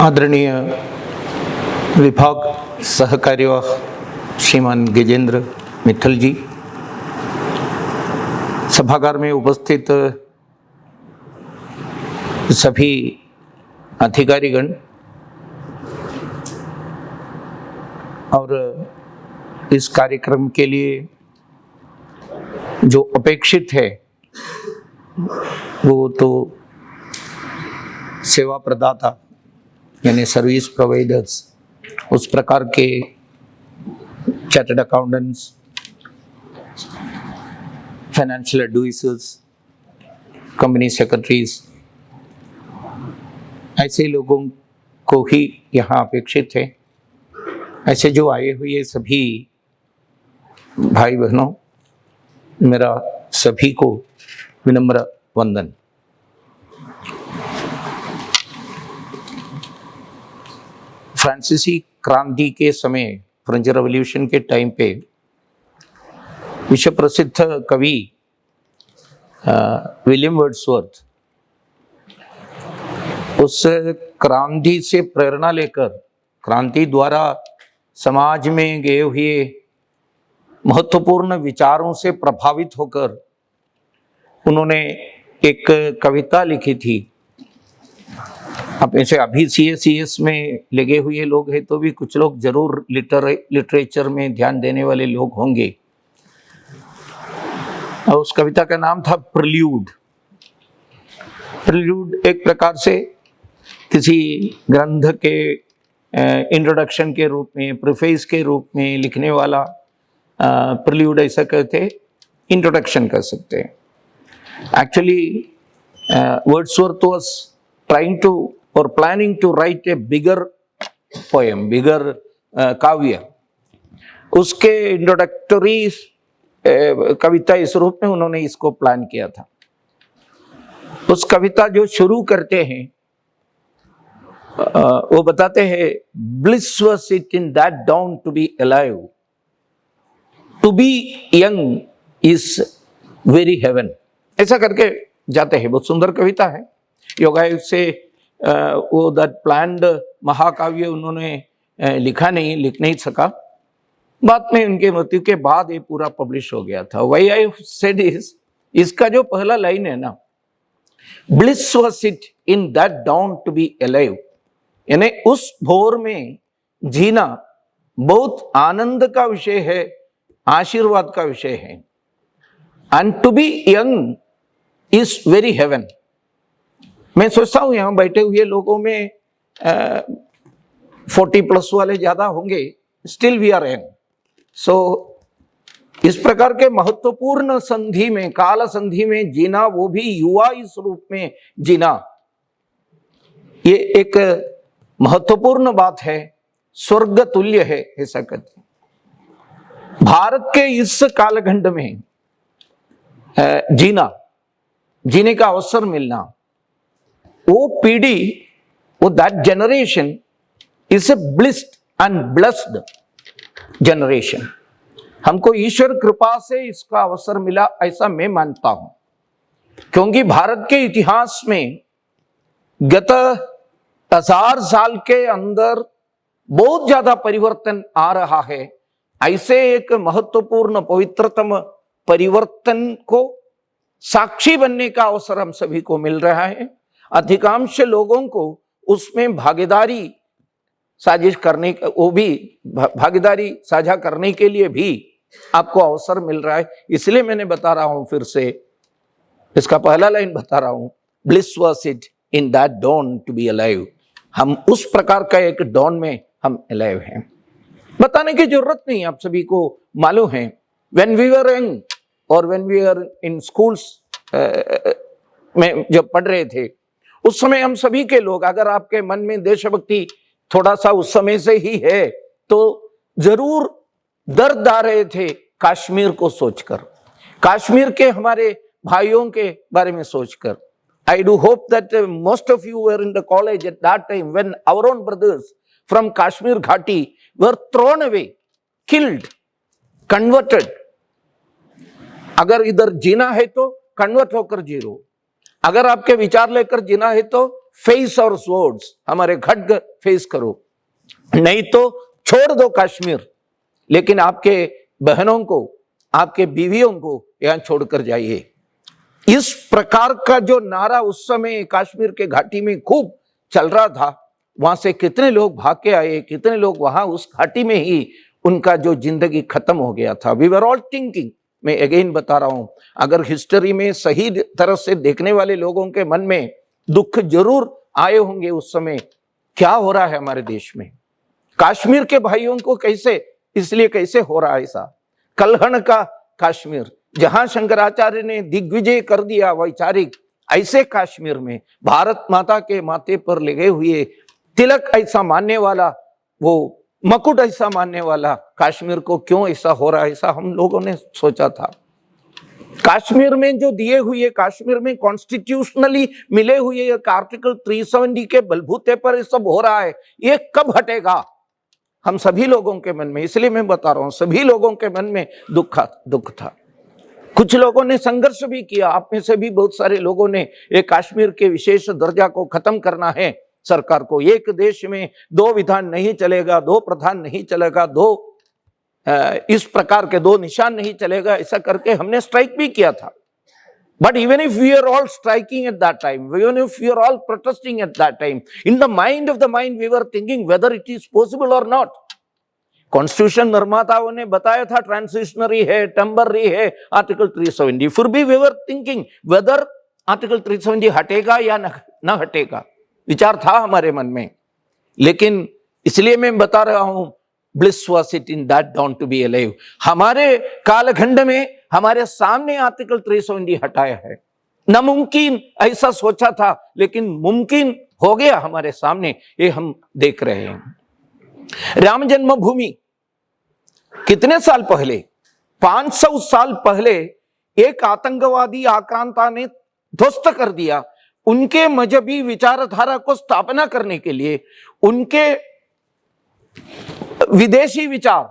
आदरणीय विभाग सहकार्यवाह श्रीमान गजेंद्र मित्तल जी, सभागार में उपस्थित सभी अधिकारीगण और इस कार्यक्रम के लिए जो अपेक्षित है वो तो सेवा प्रदाता यानी सर्विस प्रोवाइडर्स, उस प्रकार के chartered accountants, financial advisers, company secretaries, ऐसे लोगों को ही यहाँ अपेक्षित है। ऐसे जो आए हुए सभी भाई बहनों, मेरा सभी को विनम्र वंदन। फ्रांसीसी क्रांति के समय, फ्रेंच रेवोल्यूशन के टाइम पे विश्व प्रसिद्ध कवि विलियम वर्ड्सवर्थ उस क्रांति से प्रेरणा लेकर, क्रांति द्वारा समाज में गए हुए महत्वपूर्ण विचारों से प्रभावित होकर उन्होंने एक कविता लिखी थी। अब ऐसे अभी सीएस में लगे हुए लोग हैं तो भी कुछ लोग जरूर लिटरेचर में ध्यान देने वाले लोग होंगे। और उस कविता का नाम था प्रिल्यूड। प्रिल्यूड एक प्रकार से किसी ग्रंथ के इंट्रोडक्शन के रूप में, प्रीफेस के रूप में लिखने वाला प्रिल्यूड ऐसा कहते, इंट्रोडक्शन कर सकते हैं। Actually Wordsworth was trying to और planning to write a bigger poem, bigger काव्य। उसके इंट्रोडक्टरी कविता इस रूप में उन्होंने इसको प्लान किया था। उस कविता जो शुरू करते हैं वो बताते हैं, bliss was it in that dawn to be alive, to be young is very heaven। ऐसा करके जाते हैं। बहुत सुंदर कविता है। योगायोग से वो दैट प्लान्ड महाकाव्य उन्होंने लिख नहीं सका। बाद में उनके मृत्यु के बाद ये पूरा पब्लिश हो गया था। व्हाई आई सेड इज, इसका जो पहला लाइन है ना, bliss was it in that dawn to be alive, यानी उस भोर में जीना बहुत आनंद का विषय है, आशीर्वाद का विषय है। And to be young is very heaven. मैं सोचता हूं यहां बैठे हुए लोगों में 40+ वाले ज्यादा होंगे, स्टिल वी आर यंग। सो इस प्रकार के महत्वपूर्ण संधि में, काल संधि में जीना, वो भी युवा इस रूप में जीना, ये एक महत्वपूर्ण बात है, स्वर्ग तुल्य है, ऐसा कहते हैं। भारत के इस कालखंड में जीने का अवसर मिलना, वो पीढ़ी, वो that generation is a blissed and blessed generation. हमको ईश्वर कृपा से इसका अवसर मिला, ऐसा मैं मानता हूं। क्योंकि भारत के इतिहास में गत 1000 साल के अंदर बहुत ज्यादा परिवर्तन आ रहा है। ऐसे एक महत्वपूर्ण पवित्रतम परिवर्तन को साक्षी बनने का अवसर हम सभी को मिल रहा है। अधिकांश लोगों को उसमें भागीदारी साजिश करने, वो भी भागीदारी साझा करने के लिए भी आपको अवसर मिल रहा है। इसलिए मैंने बता रहा हूं, फिर से इसका पहला लाइन बता रहा हूं, bliss was it in that dawn to be alive. हम उस प्रकार का एक डॉन में हम अलाइव हैं। बताने की जरूरत नहीं, आप सभी को मालूम है। व्हेन वी वर यंग और when we are in schools में जब पढ़ रहे थे, उस समय हम सभी के लोग, अगर आपके मन में देशभक्ति थोड़ा सा उस समय से ही है तो जरूर दर्द आ रहे थे कश्मीर को सोचकर, कश्मीर के हमारे भाइयों के बारे में सोचकर। I do hope that most of you were in the college at that time when our own brothers from Kashmir Ghati were thrown away, killed, converted। अगर इधर जीना है तो कन्वर्ट होकर जी लो, अगर आपके विचार लेकर जीना है तो फेस और स्वर्ड्स, हमारे खड्ग फेस करो, नहीं तो छोड़ दो कश्मीर, लेकिन आपके बहनों को, आपके बीवियों को यहां छोड़कर जाइए। इस प्रकार का जो नारा उस समय कश्मीर के घाटी में खूब चल रहा था, वहां से कितने लोग भाग के आए, कितने लोग वहां उस घाटी में ही उनका जो जिंदगी खत्म हो गया था। वी वर ऑल थिंकिंग, मैं अगेन बता रहा हूं, अगर हिस्ट्री में सही तरह से देखने वाले लोगों के मन में दुख जरूर आए होंगे उस समय, क्या हो रहा है हमारे देश में, कश्मीर के भाइयों को कैसे, इसलिए कैसे हो रहा है ऐसा। कलहण का कश्मीर, जहां शंकराचार्य ने दिग्विजय कर दिया वैचारिक, ऐसे कश्मीर में भारत माता के माथे पर लगे हुए तिलक ऐसा मानने वाला, वो मकुट ऐसा मानने वाला कश्मीर को क्यों ऐसा हो रहा है, ऐसा हम लोगों ने सोचा था। कश्मीर में जो दिए हुए, कश्मीर में कॉन्स्टिट्यूशनली मिले हुए एक आर्टिकल 370 के बलबूते पर ये सब हो रहा है, ये कब हटेगा हम सभी लोगों के मन में, इसलिए मैं बता रहा हूं, सभी लोगों के मन में दुख था। कुछ लोगों ने संघर्ष भी किया, आप में से भी बहुत सारे लोगों ने एक कश्मीर के विशेष दर्जा को खत्म करना है सरकार को, एक देश में दो विधान नहीं चलेगा, दो प्रधान नहीं चलेगा, दो इस प्रकार के दो निशान नहीं चलेगा, ऐसा करके हमने स्ट्राइक भी किया था। But even if we are all striking at that time, even if we are all protesting at that time, in the mind we were thinking whether it is possible or not. Constitution निर्माताओं ने बताया था ट्रांसिशनरी है, temporary है article 370, फिर भी we were thinking whether article 370 हटेगा या न हटेगा, विचार था हमारे मन में। लेकिन इसलिए मैं बता रहा हूं, bliss was it in that dawn to be alive। हमारे कालखंड में हमारे सामने आर्टिकल 370 हटाया है, नामुमकिन ऐसा सोचा था, लेकिन मुमकिन हो गया हमारे सामने, ये हम देख रहे हैं। राम जन्मभूमि कितने साल पहले, 500 साल पहले एक आतंकवादी आक्रांता ने ध्वस्त कर दिया। उनके मजहबी विचारधारा को स्थापना करने के लिए, उनके विदेशी विचार,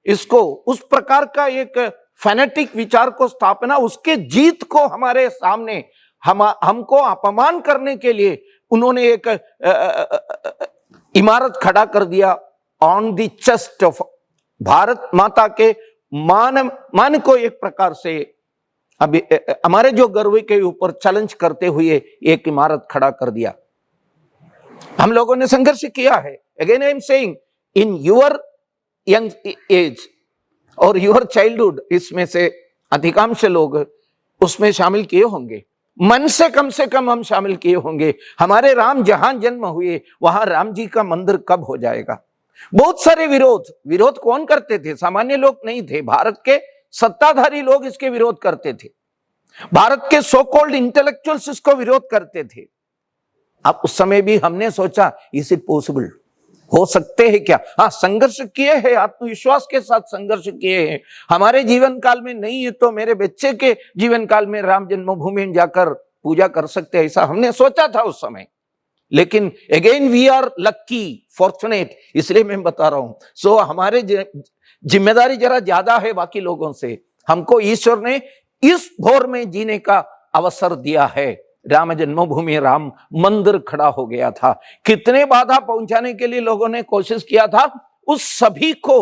इसको उस प्रकार का एक फैनेटिक विचार को स्थापना, उसके जीत को हमारे सामने हमको अपमान करने के लिए उन्होंने एक इमारत खड़ा कर दिया on the chest of Bharat माता के मान को एक प्रकार से अभी हमारे जो गर्व के ऊपर चैलेंज करते हुए एक इमारत खड़ा कर दिया। हम लोगों ने संघर्ष किया है। Again I am saying, in your young age और योर चाइल्डहुड, इसमें से अधिकांश लोग उसमें शामिल किए होंगे, मन से कम हम शामिल किए होंगे। हमारे राम जहां जन्म हुए, वहां राम जी का मंदिर कब हो जाएगा। बहुत सारे विरोध कौन करते थे, सामान्य लोग नहीं थे, भारत के सत्ताधारी लोग इसके विरोध करते थे, भारत के सो कॉल्ड इंटेलेक्चुअल्स इसको विरोध करते थे। अब उस समय भी हमने सोचा, इज इट पॉसिबल, हो सकते हैं क्या। हाँ, संघर्ष किए हैं, आत्मविश्वास के साथ संघर्ष किए हैं। हमारे जीवन काल में नहीं है तो मेरे बच्चे के जीवन काल में राम जन्मभूमि में जाकर पूजा कर सकते हैं, ऐसा हमने सोचा था उस समय। लेकिन again we are lucky, fortunate, इसलिए मैं बता रहा हूं। सो हमारे जिम्मेदारी जरा ज्यादा है बाकी लोगों से। हमको ईश्वर ने इस भोर में जीने का अवसर दिया है। राम जन्मभूमि, राम मंदिर खड़ा हो गया था। कितने बाधा पहुंचाने के लिए लोगों ने कोशिश किया था, उस सभी को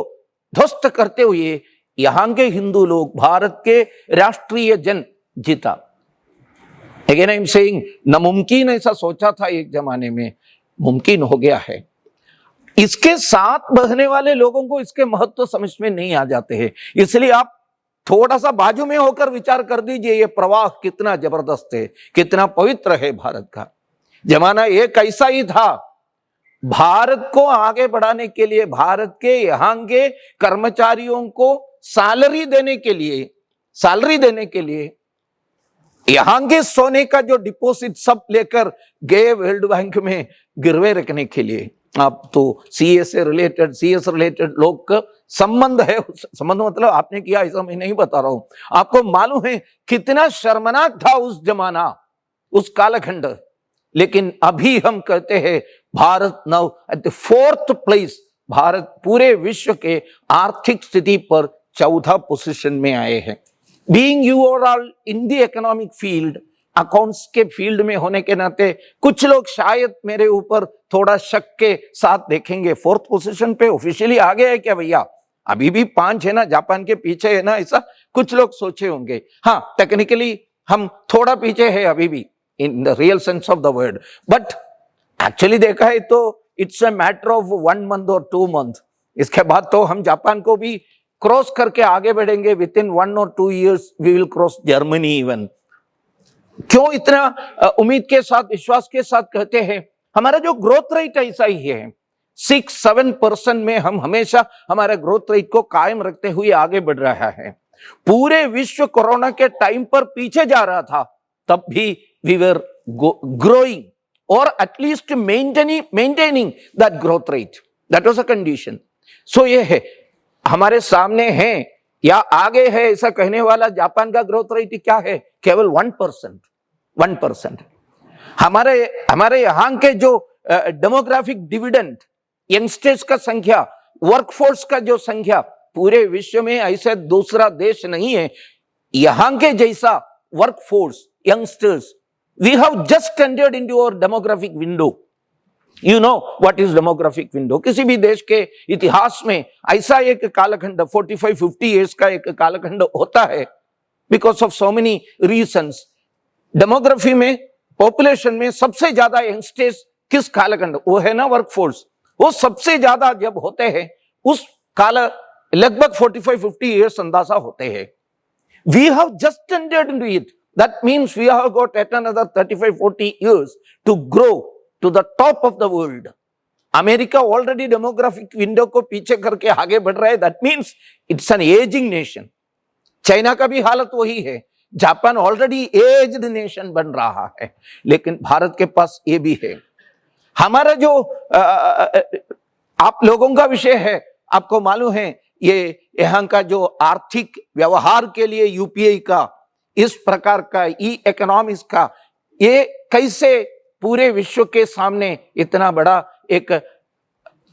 ध्वस्त करते हुए यहां के हिंदू लोग, भारत के राष्ट्रीय जन जीता। अगेन आई एम सेइंग, नामुमकिन ऐसा सोचा था एक जमाने में, मुमकिन हो गया है। इसके साथ बहने वाले लोगों को इसके महत्व समझ में नहीं आ जाते हैं, इसलिए आप थोड़ा सा बाजू में होकर विचार कर दीजिए, ये प्रवाह कितना जबरदस्त है, कितना पवित्र है भारत का। जमाना एक ऐसा ही था, भारत को आगे बढ़ाने के लिए, भारत के यहाँ के कर्मचारियों को सैलरी देने के लिए यहां के सोने का जो डिपॉजिट सब लेकर गए वर्ल्ड बैंक में गिरवे रखने के लिए। आप तो सीएस रिलेटेड लोग का संबंध है, संबंध मतलब आपने किया ऐसा मैं नहीं बता रहा हूं, आपको मालूम है कितना शर्मनाक था उस जमाना, उस कालखंड। लेकिन अभी हम कहते हैं Bharat now at the 4th place, Bharat पूरे विश्व के आर्थिक स्थिति पर 4था पोजीशन में आए हैं। Being you are all in the economic field accounts के फील्ड में होने के नाते कुछ लोग शायद मेरे ऊपर थोड़ा शक के साथ देखेंगे, फोर्थ पोजीशन पे ऑफिशियली आ गया है क्या भैया? अभी भी 5 है ना, जापान के पीछे है ना, ऐसा कुछ लोग सोचे होंगे। हाँ, टेक्निकली हम थोड़ा पीछे है अभी भी in the real sense of the word, but actually देखा है तो it's a matter of 1 month और 2 मंथ। इसके बाद तो हम जापान को भी क्रॉस करके आगे बढ़ेंगे। विद इन 1 और 2 years we will cross Germany even. क्यों इतना उम्मीद के साथ, विश्वास के साथ कहते हैं? हमारा जो ग्रोथ रेट ऐसा ही है, 6-7% में हम हमेशा हमारे ग्रोथ रेट को कायम रखते हुए आगे बढ़ रहा है। पूरे विश्व कोरोना के टाइम पर पीछे जा रहा था, तब भी वी वर ग्रोइंग और at least maintaining that growth rate. That was a condition. So ये है, हमारे सामने है या आगे है ऐसा कहने वाला जापान का ग्रोथ रेट क्या है? केवल 1%। हमारे यहां के जो डेमोग्राफिक डिविडेंड, यंगस्टर्स का संख्या, वर्कफोर्स का जो संख्या, पूरे विश्व में ऐसा दूसरा देश नहीं है यहां के जैसा workforce, youngsters. We have just entered into our demographic window. You know what is demographic window? किसी भी देश के इतिहास में ऐसा एक कालखंड 45-50 years का एक कालखंड होता है, because of so many reasons. Demography में, पॉपुलेशन में सबसे ज्यादा यंगस्टर्स किस कालखंड? वो है ना वर्कफोर्स। वो सबसे ज्यादा जब होते हैं उस काल लगभग 45-50 years अंदाजा होते हैं। We have just entered into it. That means we have got at another 35-40 years to grow to the top of the world. America already demographic window को पीछे करके आगे बढ़ रहा है। That means it's an ageing nation. China का भी हालत वही है। जापान ऑलरेडी एज्ड नेशन बन रहा है, लेकिन भारत के पास ये भी है। हमारा जो आप लोगों का विषय है, आपको मालूम है ये यहां का जो आर्थिक व्यवहार के लिए यूपीआई का, इस प्रकार का ई इकोनॉमिक्स का, ये कैसे पूरे विश्व के सामने इतना बड़ा एक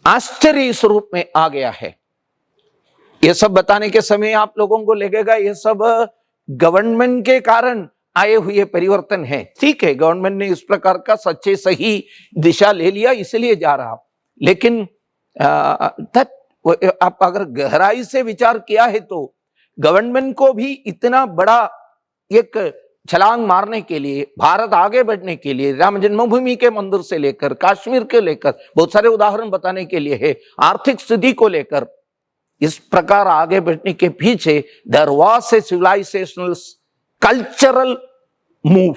आश्चर्य स्वरूप में आ गया है। ये सब बताने के समय आप लोगों को लगेगा ये सब गवर्नमेंट के कारण आए हुए परिवर्तन है। ठीक है, गवर्नमेंट ने इस प्रकार का सच्चे सही दिशा ले लिया, इसलिए जा रहा। लेकिन आप अगर गहराई से विचार किया है तो गवर्नमेंट को भी इतना बड़ा एक छलांग मारने के लिए, भारत आगे बढ़ने के लिए, राम जन्मभूमि के मंदिर से लेकर कश्मीर के लेकर बहुत सारे उदाहरण बताने के लिए है, आर्थिक स्थिति को लेकर इस प्रकार आगे बढ़ने के पीछे there was a civilisational cultural move,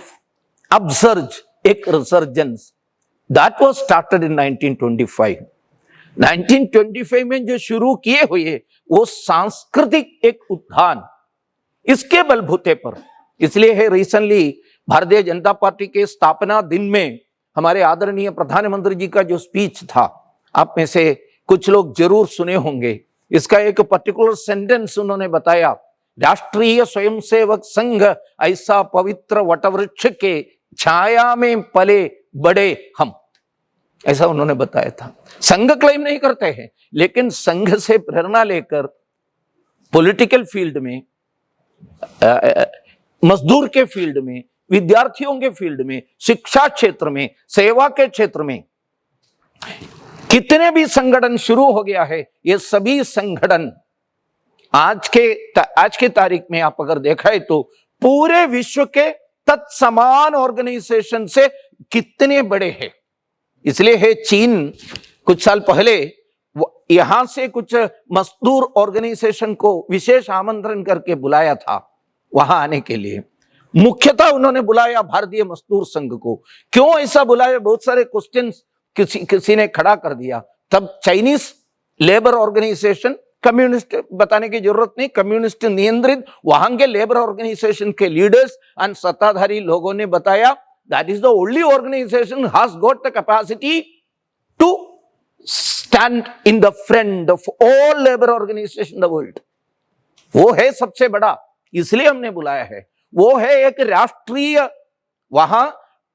upsurge, एक resurgence that was started in 1925। 1925 में जो शुरू किए हुए वो सांस्कृतिक एक उत्थान, इसके बलबूते पर, इसलिए है रिसेंटली भारतीय जनता पार्टी के स्थापना दिन में हमारे आदरणीय प्रधानमंत्री जी का जो स्पीच था, आप में से कुछ लोग जरूर सुने होंगे। इसका एक पर्टिकुलर सेंटेंस उन्होंने बताया, राष्ट्रीय स्वयंसेवक संघ ऐसा पवित्र वटवृक्ष के छाया में पले बड़े हम, ऐसा उन्होंने बताया था। संघ क्लेम नहीं करते हैं, लेकिन संघ से प्रेरणा लेकर पॉलिटिकल फील्ड में, मजदूर के फील्ड में, विद्यार्थियों के फील्ड में, शिक्षा क्षेत्र में, सेवा के क्षेत्र में कितने भी संगठन शुरू हो गया है, ये सभी संगठन आज के तारीख में आप अगर देखा है तो पूरे विश्व के तत्समान ऑर्गेनाइजेशन से कितने बड़े हैं। इसलिए है चीन कुछ साल पहले यहां से कुछ मजदूर ऑर्गेनाइजेशन को विशेष आमंत्रण करके बुलाया था वहां आने के लिए। मुख्यतः उन्होंने बुलाया भारतीय मजदूर संघ को। क्यों ऐसा बुलाया? बहुत सारे क्वेश्चन किसी ने खड़ा कर दिया। तब चाइनीज लेबर ऑर्गेनाइजेशन, कम्युनिस्ट बताने की जरूरत नहीं, कम्युनिस्ट नियंत्रित वहां के लेबर ऑर्गेनाइजेशन के लीडर्स और सत्ताधारी लोगों ने बताया that is the only organisation has got the capacity to stand in the front of all labour organisation in the world. वो है सबसे बड़ा, इसलिए हमने बुलाया है। वो है एक राष्ट्रीय, वहां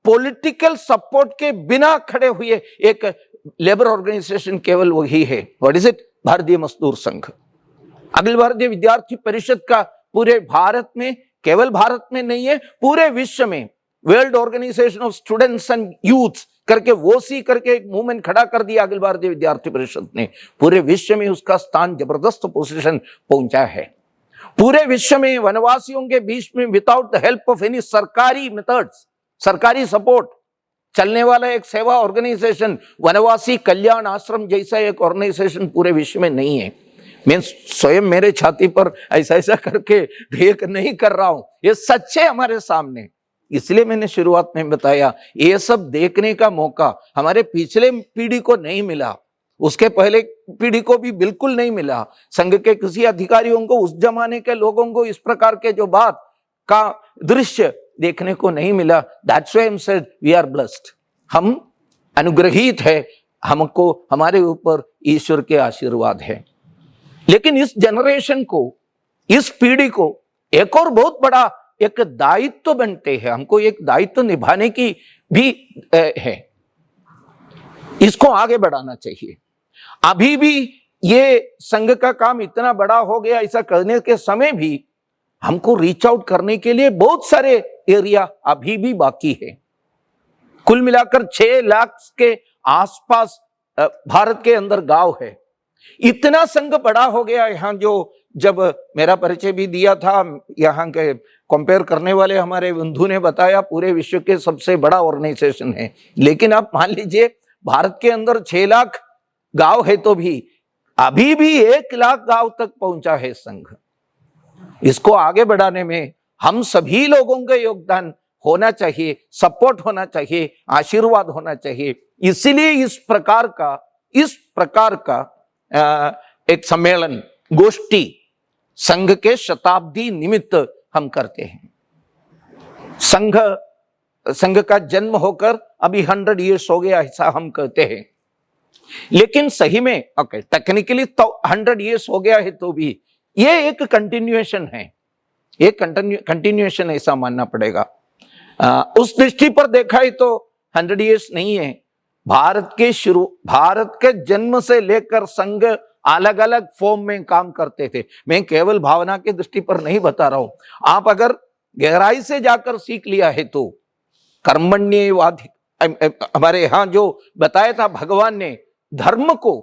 पॉलिटिकल सपोर्ट के बिना खड़े हुए एक लेबर ऑर्गेनाइजेशन केवल वही है। What is it? भारतीय मजदूर संघ। अखिल भारतीय विद्यार्थी परिषद का पूरे भारत में, केवल भारत में नहीं है, पूरे विश्व में world organisation of students and youth करके वोसी करके एक मूवमेंट खड़ा कर दिया अखिल भारतीय विद्यार्थी परिषद ने। पूरे विश्व में उसका स्थान जबरदस्त पोजीशन पहुंचा है। पूरे विश्व में वनवासियों के बीच में without the help of any सरकारी मेथड्स, सरकारी सपोर्ट चलने वाला एक सेवा ऑर्गेनाइजेशन वनवासी कल्याण आश्रम जैसा एक ऑर्गेनाइजेशन पूरे विश्व में नहीं है। मैं स्वयं मेरे छाती पर ऐसा ऐसा करके एक नहीं कर रहा हूं, ये सच है हमारे सामने। इसलिए मैंने शुरुआत में बताया ये सब देखने का मौका हमारे पिछले पीढ़ी को नहीं मिला, उसके पहले पीढ़ी को भी बिल्कुल नहीं मिला। संघ के किसी अधिकारियों को, उस जमाने के लोगों को इस प्रकार के जो बात का दृश्य देखने को नहीं मिला। That's why I said we are blessed, हम अनुग्रहित है, हमको हमारे ऊपर ईश्वर के आशीर्वाद है। लेकिन इस जनरेशन को, इस पीढ़ी को एक और बहुत बड़ा एक दायित्व बनते हैं, हमको एक दायित्व निभाने की भी है, इसको आगे बढ़ाना चाहिए। अभी भी ये संघ का काम इतना बड़ा हो गया, ऐसा करने के समय भी हमको रीच आउट करने के लिए बहुत सारे एरिया अभी भी बाकी है। कुल मिलाकर 6 लाख के आसपास भारत के अंदर गांव है। इतना संघ बड़ा हो गया यहाँ, जो जब मेरा परिचय भी दिया था यहाँ के कंपेयर करने वाले हमारे बंधु ने बताया पूरे विश्व के सबसे बड़ा ऑर्गेनाइजेशन है। लेकिन आप मान लीजिए भारत के अंदर 6 लाख गांव है तो भी अभी भी 1 लाख गांव तक पहुंचा है संघ। इसको आगे बढ़ाने में हम सभी लोगों का योगदान होना चाहिए, सपोर्ट होना चाहिए, आशीर्वाद होना चाहिए। इसीलिए इस प्रकार का एक सम्मेलन, गोष्ठी संघ के शताब्दी निमित्त हम करते हैं। संघ का जन्म होकर अभी 100 ईयर्स हो गया, ऐसा हम कहते हैं। लेकिन सही में टेक्निकली तो 100 ईयर्स हो गया है, तो भी ये एक कंटिन्यूएशन है, एक कंटिन्यूएशन ऐसा मानना पड़ेगा। उस दृष्टि पर देखा है तो 100 ईयर्स नहीं है। भारत के जन्म से लेकर संघ अलग अलग फॉर्म में काम करते थे। मैं केवल भावना की दृष्टि पर नहीं बता रहा हूं, आप अगर गहराई से जाकर सीख लिया है तो कर्मण्यवाधि, हमारे यहां जो बताया था भगवान ने, धर्म को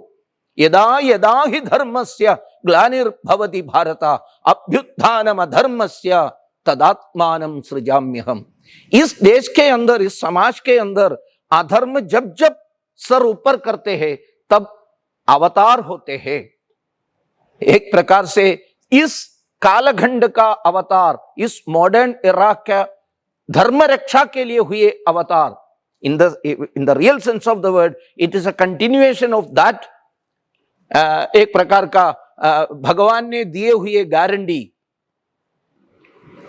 यदा यदा ही धर्मस्य ग्लानिर्भवति भारत अभ्युत्थानम अधर्मस्य तदात्मानं सृजाम्यहम्। इस देश के अंदर, इस समाज के अंदर अधर्म जब जब सर ऊपर करते हैं तब अवतार होते हैं। एक प्रकार से इस कालखंड का अवतार, इस मॉडर्न एरा का धर्म रक्षा के लिए हुए अवतार, in the real sense of the word it is a continuation of that। एक प्रकार का भगवान ने दिए हुए गारंटी,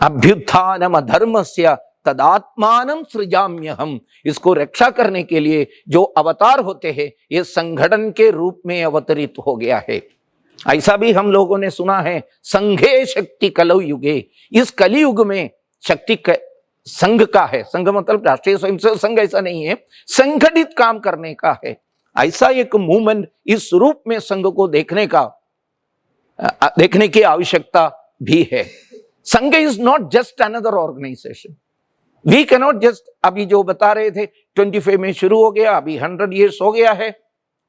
अभ्युत्थानम अधर्मस्य तदात्मानं सृजाम्यहम्। इसको रक्षा करने के लिए जो अवतार होते हैं ये संगठन के रूप में अवतरित हो गया है। ऐसा भी हम लोगों ने सुना है, संघे शक्ति कलौ युगे। इस कलियुग में शक्ति संघ का है। संघ मतलब राष्ट्रीय स्वयंसेवक संघ ऐसा नहीं है, संगठित काम करने का है। ऐसा एक मूवमेंट इस रूप में संघ को देखने की आवश्यकता भी है। Sangh is not just another organisation. We cannot just, अभी जो बता रहे थे 25 में शुरू हो गया, अभी 100 ईयर्स हो गया है।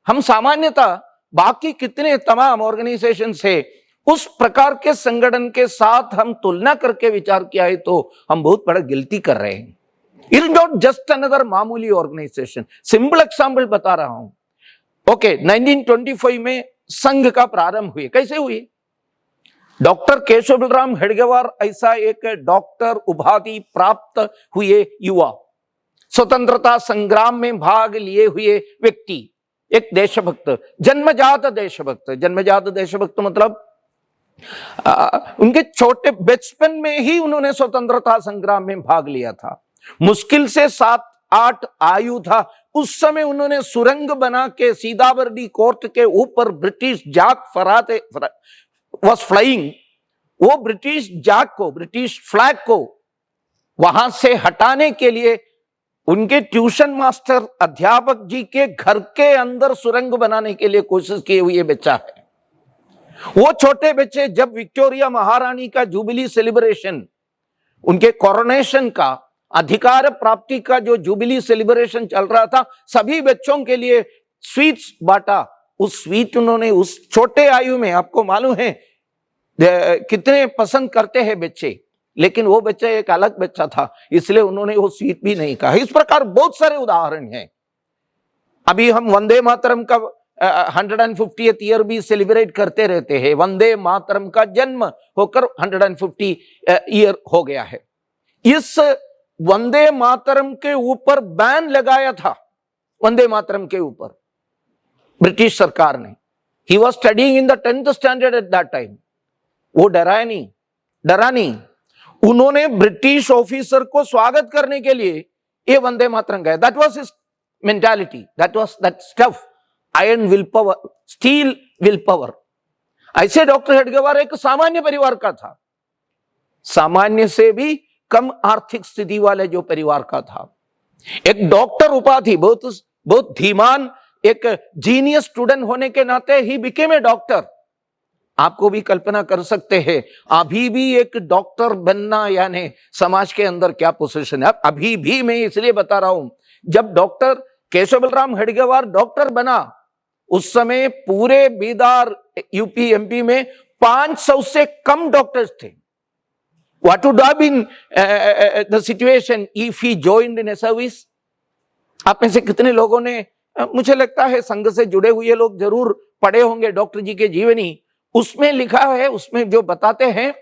हम सामान्यतः बाकी कितने तमाम ऑर्गेनाइजेशन है उस प्रकार के संगठन के साथ हम तुलना करके विचार किया है तो हम बहुत बड़ा गलती कर रहे हैं। It is not just another मामूली ऑर्गेनाइजेशन। सिंपल एग्जाम्पल बता रहा हूं। ओके, 1925 में संघ का प्रारंभ हुए। कैसे हुई? डॉक्टर केशव बलराम हेडगेवार ऐसा एक डॉक्टर उपाधि प्राप्त हुए युवा, स्वतंत्रता संग्राम में भाग लिए हुए व्यक्ति, एक देशभक्त, जन्मजात देशभक्त। जन्मजात देशभक्त मतलब उनके छोटे बचपन में ही उन्होंने स्वतंत्रता संग्राम में भाग लिया था। मुश्किल से 7-8 आयु था उस समय उन्होंने सुरंग बना के सीताबर्डी कोर्ट के ऊपर ब्रिटिश जाक फराते वॉज फ्लाइंग, वो ब्रिटिश जाक को, ब्रिटिश फ्लैग को वहां से हटाने के लिए उनके ट्यूशन मास्टर अध्यापक जी के घर के अंदर सुरंग बनाने के लिए कोशिश किए हुए बच्चा है। वो छोटे बच्चे जब विक्टोरिया महारानी का जुबिली सेलिब्रेशन, उनके कोरोनेशन का अधिकार प्राप्ति का जो जुबिली सेलिब्रेशन चल रहा था, सभी बच्चों के लिए स्वीट्स बांटा। उस स्वीट उन्होंने उस छोटे आयु में, आपको मालूम है कितने पसंद करते हैं बच्चे, लेकिन वो बच्चा एक अलग बच्चा था, इसलिए उन्होंने वो स्वीट भी नहीं कहा। इस प्रकार बहुत सारे उदाहरण हैं। अभी हम वंदे मातरम का 150th ईयर भी सेलिब्रेट करते रहते हैं। वंदे मातरम का जन्म होकर 150 ईयर हो गया है। इस वंदे मातरम के ऊपर बैन लगाया था, वंदे मातरम के ऊपर ब्रिटिश सरकार ने। He was studying in the 10th standard at that time. वो डरा नहीं। उन्होंने ब्रिटिश ऑफिसर को स्वागत करने के लिए ये वंदे मातरम गाया। That was his mentality, that was that stuff, iron will power, steel will power. ऐसे डॉक्टर हेडगेवार एक सामान्य परिवार का था, सामान्य से भी कम आर्थिक स्थिति वाले जो परिवार का था। एक डॉक्टर उपाधि, बहुत धीमान, एक जीनियस स्टूडेंट होने के नाते ही बिकेम ए डॉक्टर। आपको भी कल्पना कर सकते हैं अभी भी एक डॉक्टर बनना यानी समाज के अंदर क्या पोजीशन है। अभी भी मैं इसलिए बता रहा हूं, जब डॉक्टर केशव बलराम हेडगेवार डॉक्टर बना, उस समय पूरे बीदर यूपी एमपी में 500 से कम डॉक्टर्स थे। What would have been the situation if he joined in a service? आप में से कितने लोगों ने, मुझे लगता है संघ से जुड़े हुए लोग जरूर पढ़े होंगे डॉक्टर जी के जीवनी। उसमें लिखा है, उसमें जो बताते हैं,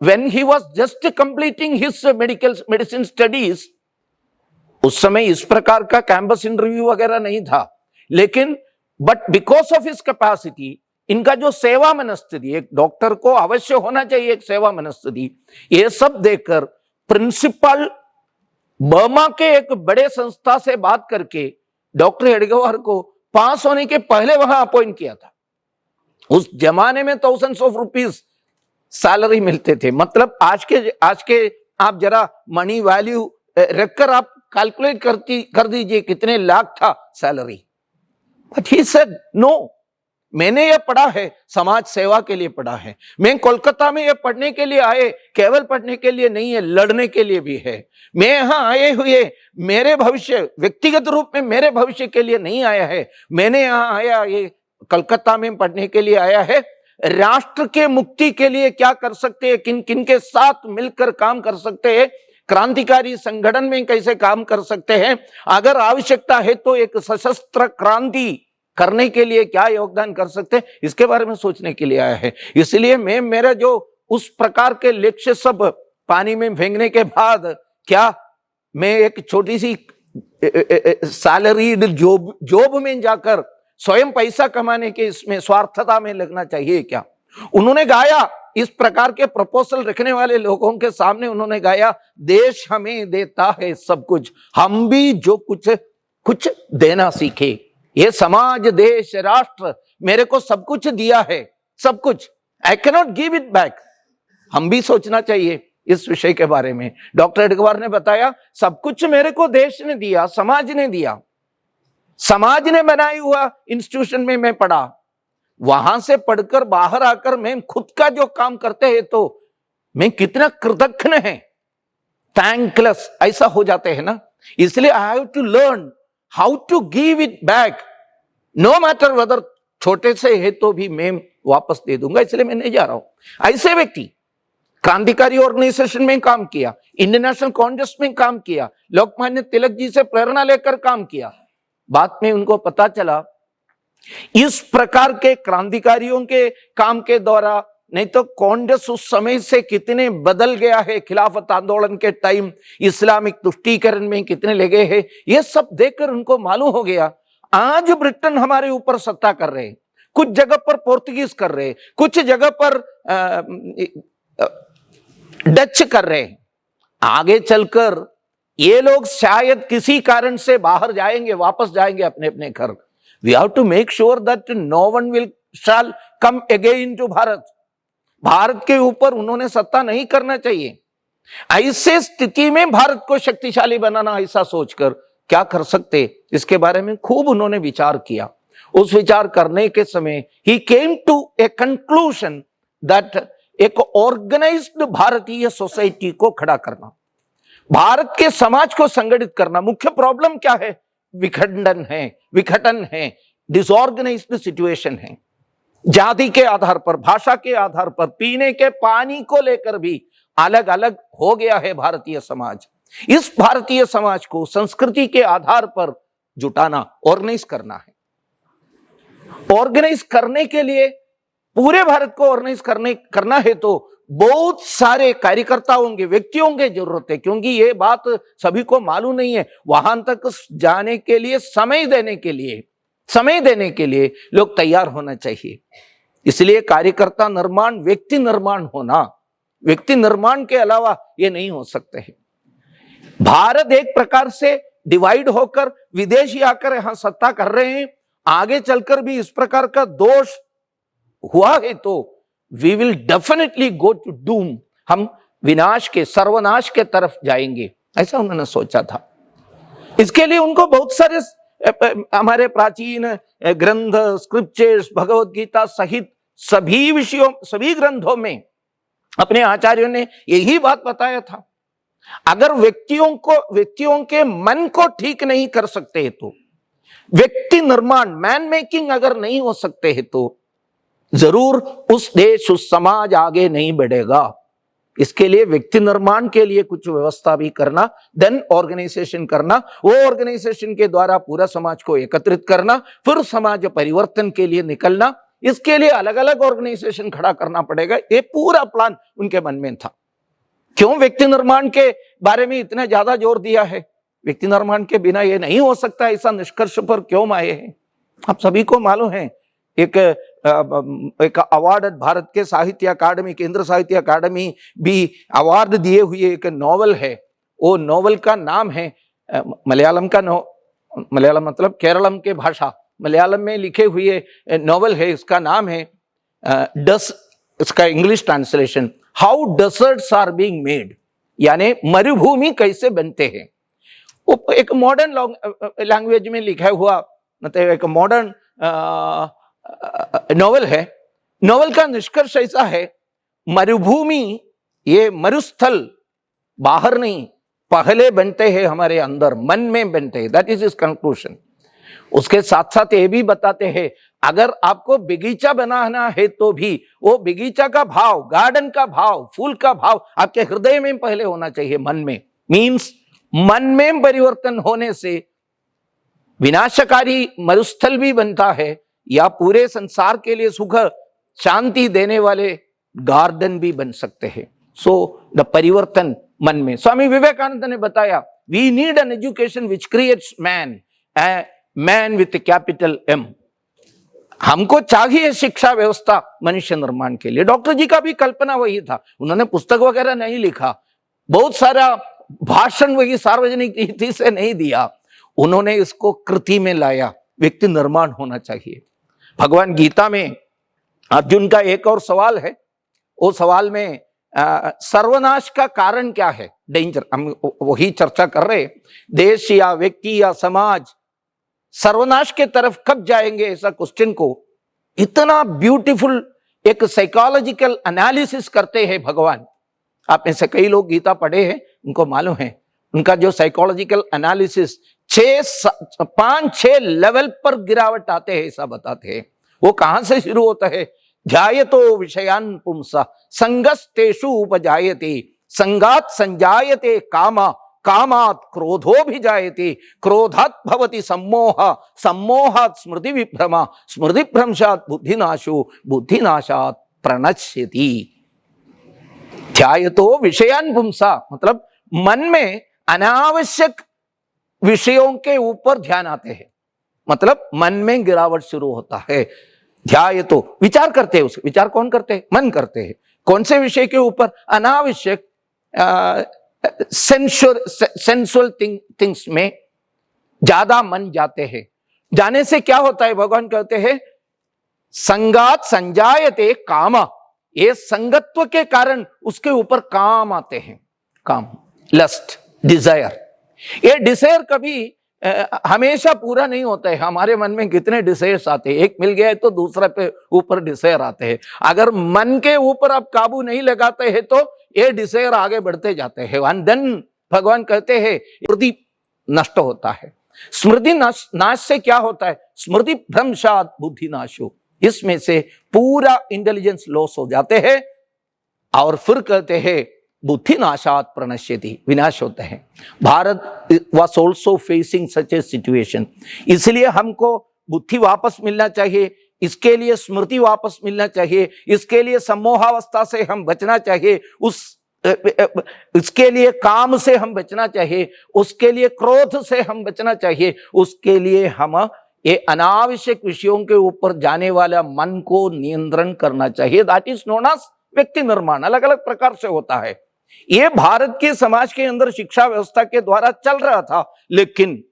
when he was just completing his medicine studies, उस समय इस प्रकार का कैंपस इंटरव्यू वगैरह नहीं था, लेकिन but because of his capacity, इनका जो सेवा मनस्थिति, एक डॉक्टर को अवश्य होना चाहिए एक सेवा मनस्थिति, ये सब देखकर प्रिंसिपल बर्मा के एक बड़े संस्था से बात करके डॉक्टर हेडगेवार को पास होने के पहले वहां अपॉइंट किया था। उस जमाने में थाउजेंड्स ऑफ रुपीस सैलरी मिलते थे। मतलब आज के आप जरा मनी वैल्यू रखकर आप कैलकुलेट कर दीजिए कितने लाख था salary. But he said no, मैंने ये पढ़ा है समाज सेवा के लिए पढ़ा है। मैं कोलकाता में ये पढ़ने के लिए आए, केवल पढ़ने के लिए नहीं है, लड़ने के लिए भी है। मैं यहाँ आए हुए मेरे भविष्य, व्यक्तिगत रूप में मेरे भविष्य के लिए नहीं आया है। मैंने यहाँ आया, ये कलकत्ता में पढ़ने के लिए आया है, राष्ट्र के मुक्ति के लिए क्या कर सकते हैं, किन किन के साथ मिलकर काम कर सकते हैं, क्रांतिकारी संगठन में कैसे काम कर सकते हैं, अगर आवश्यकता है तो एक सशस्त्र क्रांति करने के लिए क्या योगदान कर सकते हैं, इसके बारे में सोचने के लिए आया है। इसलिए मैं मेरा जो उस प्रकार के लक्ष्य सब पानी में फेंकने के बाद, क्या मैं एक छोटी सी सैलरीड जॉब में जाकर स्वयं पैसा कमाने के इसमें स्वार्थता में लगना चाहिए क्या? उन्होंने गाया, इस प्रकार के प्रपोजल रखने वाले लोगों के सामने उन्होंने गाया, देश हमें देता है सब कुछ, हम भी जो कुछ देना सीखे। ये समाज, देश, राष्ट्र मेरे को सब कुछ दिया है, सब कुछ, I can not give it back. हम भी सोचना चाहिए इस विषय के बारे में। डॉक्टर हेडगेवार ने बताया, सब कुछ मेरे को देश ने दिया, समाज ने दिया, समाज ने बनाई हुआ इंस्टीट्यूशन में मैं पढ़ा, वहां से पढ़कर बाहर आकर मैं खुद का जो काम करते हैं तो मैं कितना कृतज्ञ है, थैंकलेस ऐसा हो जाते हैं ना। इसलिए I have to learn how to give it back, no matter whether छोटे से है तो भी मैं वापस दे दूंगा, इसलिए मैं नहीं जा रहा हूं। ऐसे व्यक्ति क्रांतिकारी ऑर्गेनाइजेशन में काम किया, इंडियन नेशनल कांग्रेस में काम किया, लोकमान्य तिलक जी से प्रेरणा लेकर काम किया। बाद में उनको पता चला इस प्रकार के क्रांतिकारियों के काम के द्वारा, नहीं तो कांग्रेस उस समय से कितने बदल गया है, खिलाफत आंदोलन के टाइम इस्लामिक तुष्टीकरण में कितने लगे हैं, ये सब देखकर उनको मालूम हो गया आज ब्रिटेन हमारे ऊपर सत्ता कर रहे हैं, कुछ जगह पर पोर्तुगीज कर रहे हैं, कुछ जगह पर डच कर रहे हैं। आगे चलकर ये लोग शायद किसी कारण से बाहर जाएंगे, वापस जाएंगे अपने अपने घर। We have to make sure that no one will shall come again to Bharat. Bharat के ऊपर उन्होंने सत्ता नहीं करना चाहिए। ऐसे स्थिति में भारत को शक्तिशाली बनाना, ऐसा सोचकर क्या कर सकते, इसके बारे में खूब उन्होंने विचार किया। उस विचार करने के समय ही came to a conclusion that एक ऑर्गेनाइज्ड भारतीय सोसाइटी को खड़ा करना, भारत के समाज को संगठित करना। मुख्य प्रॉब्लम क्या है? विघटन है, डिसऑर्गेनाइज्ड सिचुएशन है। जाति के आधार पर, भाषा के आधार पर, पीने के पानी को लेकर भी अलग अलग हो गया है भारतीय समाज। इस भारतीय समाज को संस्कृति के आधार पर जुटाना, ऑर्गेनाइज करना है। ऑर्गेनाइज करने के लिए, पूरे भारत को ऑर्गेनाइज करना है तो बहुत सारे कार्यकर्ताओं के, व्यक्तियों की जरूरत है, क्योंकि ये बात सभी को मालूम नहीं है। वहां तक जाने के लिए समय देने के लिए लोग तैयार होना चाहिए। इसलिए कार्यकर्ता निर्माण, व्यक्ति निर्माण होना, व्यक्ति निर्माण के अलावा ये नहीं हो सकते हैं। भारत एक प्रकार से डिवाइड होकर विदेशी आकर यहां सत्ता कर रहे हैं। आगे चलकर भी इस प्रकार का दोष हुआ है तो we will definitely go to doom, हम विनाश के, सर्वनाश के तरफ जाएंगे, ऐसा उन्होंने सोचा था। इसके लिए उनको बहुत सारे हमारे प्राचीन ग्रंथ, स्क्रिप्चर्स, भगवत गीता सहित सभी विषयों, सभी ग्रंथों में अपने आचार्यों ने यही बात बताया था। अगर व्यक्तियों के मन को ठीक नहीं कर सकते तो, व्यक्ति निर्माण, मैन मेकिंग अगर नहीं हो सकते हैं तो जरूर उस देश, उस समाज आगे नहीं बढ़ेगा। इसके लिए व्यक्ति निर्माण के लिए कुछ व्यवस्था भी करना, देन ऑर्गेनाइजेशन करना, वो ऑर्गेनाइजेशन के द्वारा पूरा समाज को एकत्रित करना, फिर समाज परिवर्तन के लिए निकलना। इसके लिए अलग अलग ऑर्गेनाइजेशन खड़ा करना पड़ेगा। ये पूरा प्लान उनके मन में था। क्यों व्यक्ति निर्माण के बारे में इतना ज्यादा जोर दिया है? व्यक्ति निर्माण के बिना ये नहीं हो सकता, ऐसा निष्कर्ष पर क्यों आए हैं? आप सभी को मालूम है, एक अवार्ड भारत के साहित्य अकादमी, केंद्र साहित्य अकादमी भी अवार्ड दिए हुए एक नॉवल है। वो नॉवल का नाम है, मलयालम मतलब केरलम के भाषा, मलयालम में लिखे हुए नॉवल है। इसका नाम है इसका English translation how deserts are being made, यानी मरुभूमि कैसे बनते हैं। वो एक मॉडर्न लैंग्वेज में लिखा हुआ, मतलब एक मॉडर्न नॉवल है। नॉवल का निष्कर्ष ऐसा है, मरुभूमि, ये मरुस्थल बाहर नहीं, पहले बनते हैं हमारे अंदर, मन में बनते हैं। That is his conclusion. उसके साथ साथ ये भी बताते हैं, अगर आपको बगीचा बनाना है तो भी वो बगीचा का भाव, गार्डन का भाव, फूल का भाव आपके हृदय में पहले होना चाहिए, मन में। मीन्स मन में परिवर्तन होने से विनाशकारी मरुस्थल भी बनता है, या पूरे संसार के लिए सुख शांति देने वाले गार्डन भी बन सकते हैं। सो द परिवर्तन मन में। स्वामी विवेकानंद ने बताया, we need an education which creates man with capital M. हमको चाहिए शिक्षा व्यवस्था मनुष्य निर्माण के लिए। डॉक्टर जी का भी कल्पना वही था। उन्होंने पुस्तक वगैरह नहीं लिखा, बहुत सारा भाषण वही सार्वजनिक रीति से नहीं दिया, उन्होंने इसको कृति में लाया। व्यक्ति निर्माण होना चाहिए। भगवान गीता में अर्जुन का एक और सवाल है, वो सवाल में सर्वनाश का कारण क्या है, डेंजर, हम वही चर्चा कर रहे। देश या व्यक्ति या समाज सर्वनाश के तरफ कब जाएंगे, ऐसा क्वेश्चन को इतना ब्यूटीफुल एक साइकोलॉजिकल एनालिसिस करते हैं भगवान। आप में से कई लोग गीता पढ़े हैं, उनको मालूम है उनका जो साइकोलॉजिकल एनालिसिस 5-6 लेवल पर गिरावट आते हैं, ऐसा बताते हैं। वो कहां से शुरू होता है? ध्यायतो विषयान पुंसा संगस्तेषु उपजायते, संगात संजायते कामा, कामात् क्रोधोभिजायते, क्रोधात् भवति सम्मोह, सम्मोहात् स्मृति विभ्रमा, स्मृति भ्रंशात् बुद्धिनाशो, बुद्धिनाशात् प्रणश्यति। ध्यायतो विषयान पुंसा मतलब मन में अनावश्यक विषयों के ऊपर ध्यान आते हैं, मतलब मन में गिरावट शुरू होता है। ध्यायतो विचार करते हैं, उसे विचार कौन करते हैं? मन करते हैं। कौन से विषय के ऊपर? अनावश्यक सेंसुअल थिंग्स में ज्यादा मन जाते हैं। जाने से क्या होता है? भगवान कहते हैं संगात संजायते कामा, ये संगत्व के कारण उसके ऊपर काम आते हैं। काम, लस्ट, डिजायर। ये डिजायर कभी हमेशा पूरा नहीं होता है। हमारे मन में कितने डिजायर्स आते हैं, एक मिल गया है तो दूसरे पे ऊपर डिजायर आते हैं। अगर मन के ऊपर आप काबू नहीं लगाते हैं तो ये डिजायर आगे बढ़ते जाते हैं, एंड देन भगवान कहते हैं स्मृति नष्ट होता है। स्मृति नाश से क्या होता है? स्मृति भ्रंशात बुद्धि नाशो, इसमें से पूरा इंटेलिजेंस लॉस हो जाते हैं और फिर कहते हैं बुद्धि नाशात प्रणश्यति, विनाश होते हैं। Bharat was also facing such A situation, इसलिए हमको बुद्धि वापस मिलना चाहिए, इसके लिए स्मृति वापस मिलना चाहिए, इसके लिए सम्मोहावस्था से हम बचना चाहिए, इसके लिए काम से हम बचना चाहिए, उसके लिए क्रोध से हम बचना चाहिए, उसके लिए हम ये अनावश्यक विषयों के ऊपर जाने वाला मन को नियंत्रण करना चाहिए। दैट इज नोन एज व्यक्ति निर्माण। अलग अलग प्रकार से होता है। ये भारत के समाज के अंदर शिक्षा व्यवस्था के द्वारा चल रहा था, लेकिन